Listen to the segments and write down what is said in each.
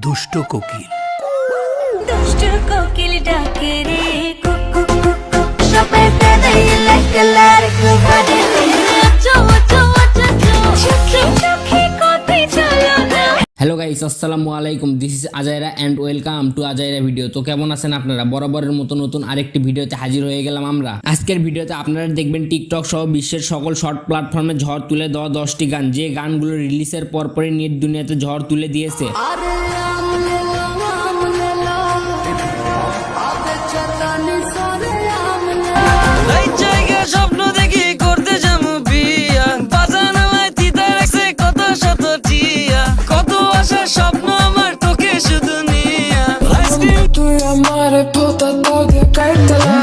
দুষ্ট কোকিল। দুষ্ট কোকিল ডাকে রে কুক কুক কুক কুক সবাইকে দিলে কালার করে চো চো চো চোখে চোখে কোথায় চলো না। হ্যালো গাইস, আসসালামু আলাইকুম। This is Ajaira and welcome to Ajaira video. তো কেমন আছেন আপনারা? বরাবরের মতো নতুন আরেকটি ভিডিওতে হাজির হয়ে গেলাম আমরা। আজকের ভিডিওতে আপনারা দেখবেন টিকটক সহ বিশ্বের সকল শর্ট প্ল্যাটফর্মে ঝড় তুলে দেওয়া 10টি গান, যে গানগুলো রিলিজের পরপরই নেট দুনিয়াতে ঝড় তুলে দিয়েছে। স্বপ্ন দেখি করতে যাবো বিয়া, বাজানো তিতা রাখছে কত শত টিয়া, কত আশা স্বপ্ন আমার তোকে শুধু নিয়া। তুই আমার পোতা তোকে কাটলা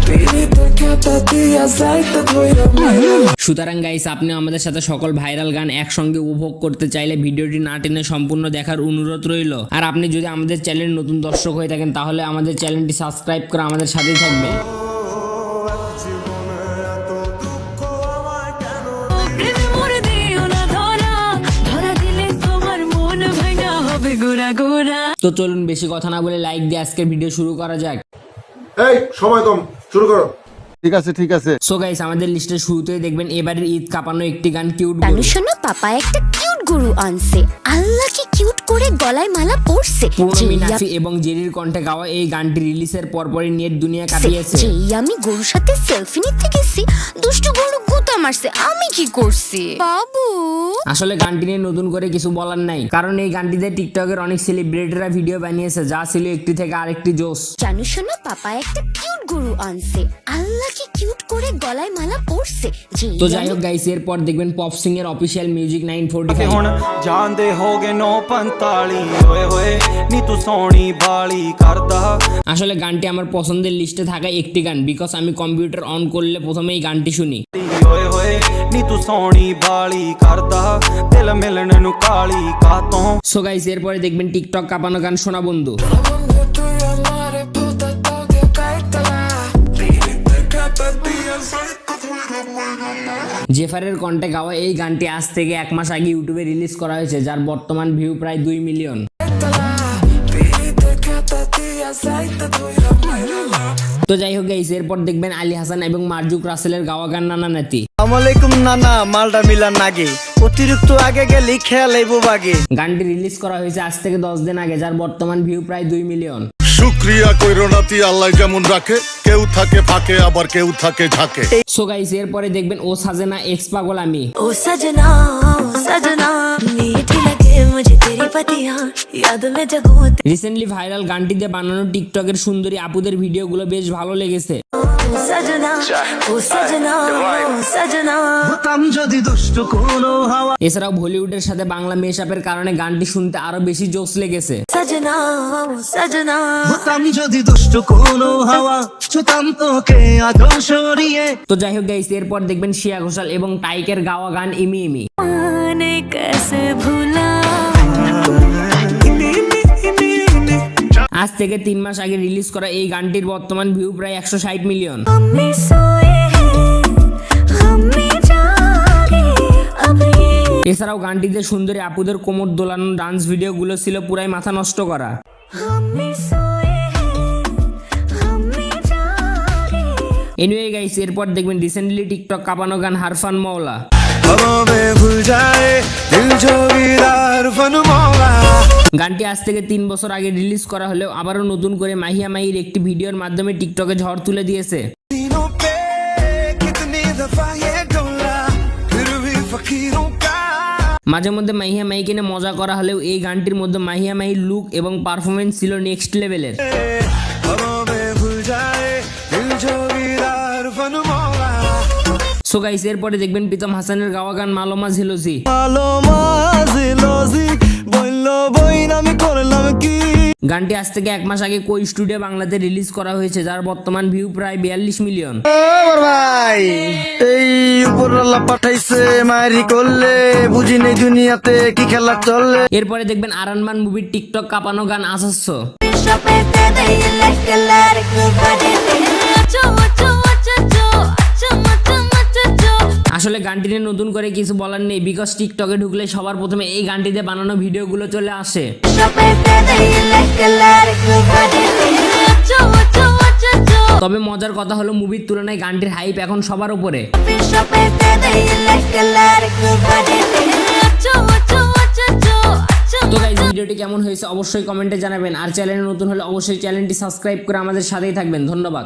পিড়িতে খেতে দিয়া যাইতে ধইরা মাইরা। সুতরাং গাইস, আপনি আমাদের সাথে সকল ভাইরাল গান একসঙ্গে উপভোগ করতে চাইলে ভিডিওটি না টেনে সম্পূর্ণ দেখার অনুরোধ রইল। আর আপনি যদি আমাদের চ্যানেল নতুন দর্শক হয়ে থাকেন তাহলে আমাদের চ্যানেলটি সাবস্ক্রাইব করে আমাদের সাথেই থাকবেন। প্রেমে মরে দিও না ধরা, ধরা দিলে তোমার মন ভাঙা হবে গোরা গোরা। তো চলুন বেশি কথা না বলে লাইক দিয়ে আজকের ভিডিও শুরু করা যাক। এই সময় কম, শুরু করো। ঠিক আছে ঠিক আছে। সো গাইস, আমাদের লিস্টের শুরুতেই দেখবেন এবারের ঈদ কাঁপানো একটি গান, কিউট তানু শোনো, পাপা একটা কিউট গরু আনছে, আল্লাহ কি কিউট করে গলায় মালা পরছে। পূর্ণমি নাফি এবং জেরির কণ্ঠে গাওয়া এই গানটি রিলিজের পরপরই নেট দুনিয়া কাঁপিয়েছে। যেই আমি গরুর সাথে সেলফি নিতে গেছি, দুষ্টু গরু গুতা মারছে, আমি কি করছি বাবু? আসলে গানটি নিয়ে নতুন করে কিছু বলার নাই, কারণ এই গানটিতে টিকটকের অনেক সেলিব্রিটিরা ভিডিও বানিয়েছে, যা ছিল একটি থেকে আরেকটি জোস। জানো শোনো, পাপা একটা কিউট গরু আনছে, আল্লাহ কি কিউট করে গলায় মালা পরছে। তো যাই হোক গাইস, এরপর দেখবেন পপ সিং এর অফিসিয়াল মিউজিক 945। ਹੁਣ ਜਾਂਦੇ ਹੋਗੇ 945 ਓਏ ਹੋਏ ਨੀ ਤੂੰ ਸੋਹਣੀ ਬਾਲੀ ਕਰਦਾ। আসলে গানটি আমার পছন্দের লিস্টে থাকা একটি গান, বিকজ আমি কম্পিউটার অন করলে প্রথমে এই গানটি শুনি। ਓਏ ਹੋਏ ਨੀ ਤੂੰ ਸੋਹਣੀ ਬਾਲੀ ਕਰਦਾ, ਦਿਲ ਮਿਲਣ ਨੂੰ ਕਾਲੀ ਕਾਤੋਂ। সো গাইস, এরপরে দেখবেন টিকটক কাঁপানো গান সোনা বন্ধু। তুই আমার পোতা তোকে কাটলা পিড়িতে খেতে দিয়া যাইতে ধইরা মাইরা। জেফারের কণ্ঠে গাওয়া এই গানটি আজ থেকে 1 মাস আগে ইউটিউবে রিলিজ করা হয়েছে, যার বর্তমান ভিউ প্রায় 2 মিলিয়ন। তো যাই হোক গাইস, এরপর দেখবেন আলী হাসান এবং মারজুক রাসেলের গাওয়া গান নানা নাতি। আসসালামাইকুম নানা, মালটা মিলান নাগে, অতিরিক্ত আগে গেলে খেয়াল আইবো বাগে। গানটি রিলিজ করা হয়েছে আজ থেকে 10 দিন আগে, যার বর্তমান ভিউ প্রায় 2 মিলিয়ন। শুক্রিয়া কইরো নাতি, আল্লাহ যেমন রাখে, কেউ থাকে ফাঁকে আবার কেউ থাকে ঝাঁকে। সো গাইস, এরপরে দেখবেন ও সাজেনা এক্স পাগল আমি। ओ सजना मीठी लगे मुझे तेरी पतियां, याद में जगूं রিসেন্টলি ভাইরাল গানটি দিয়ে বানানো টিকটকের সুন্দরী আপুদের ভিডিওগুলো বেশ ভালো লেগেছে। सजना ओ सजना হতাম যদি দুষ্ট কোনো হাওয়া। এছাড়াও বলিউডের সাথে বাংলা মেশআপের কারণে গানটি শুনতে আরো বেশি জোস লেগেছে। सजना হতাম যদি দুষ্ট কোনো হাওয়া, ছুতাম তোকে আদর সরিয়ে। তো যাই হোক গাইস, এরপর দেখবেন শিয়া ঘোষাল এবং টাইকের গাওয়া গান ইমি ইমি। माने कैसे भूला। আজ থেকে 3 মাস আগে রিলিজ করা এই গানটির বর্তমান ভিউ প্রায় 160 মিলিয়ন। हमें सोए हैं हमें जागे अब ये। এছাড়াও গানটিতে সুন্দরী আপুদের কোমর দোলানো ডান্স ভিডিওগুলো ছিল পুরাই মাথা নষ্ট করা। हमें सोए हैं हमें जागे। এনিওয়ে গাইস, এরপর দেখবেন রিসেন্টলি টিকটক কাঁপানো গান হারফান মওলা। গানটি আজ থেকে 3 বছর আগে রিলিজ করা হলেও আবারও নতুন করে মাহিয়া মাহির একটি ভিডিওর মাধ্যমে টিকটকে ঝড় তুলে দিয়েছে। মাঝে মধ্যে মাহিয়া মাহিকে নিয়ে মজা করা হলেও এই গানটির মধ্যে মাহিয়া মাহির লুক এবং পারফরমেন্স ছিল নেক্সট লেভেলের। সো গাইস, এরপরে দেখবেন প্রীতম হাসানের গাওয়া গান মালোমা ঝিলোজি। গানটি আজ থেকে 1 মাস আগে কোই স্টুডিও বাংলাতে রিলিজ করা হয়েছে, যার বর্তমান ভিউ প্রায় 42 মিলিয়ন। ভাই এই উপরওয়ালা পাঠাইছে মারি করলে, বুঝি নেই দুনিয়াতে কি খেলা চলে। এরপরে দেখবেন আরানমান মুভির টিকটক কাঁপানো গান আসস্য। সবাইকে দিলে কালার করে চো চো চো চো চো চো চো। আসলে গানটি নিয়ে নতুন করে কিছু বলার নেই, বিকজ টিকটকে ঢুকলে সবার প্রথমে এই গানটিতে বানানো ভিডিওগুলো চলে আসে। তবে মজার কথা হলো মুভির তুলনায় গানটির হাইপ এখন সবার উপরে। তো গাইস ভিডিওটি কেমন হয়েছে অবশ্যই কমেন্টে জানাবেন, আর চ্যানেলে নতুন হলে অবশ্যই চ্যানেলটি সাবস্ক্রাইব করে আমাদের সাথেই থাকবেন। ধন্যবাদ।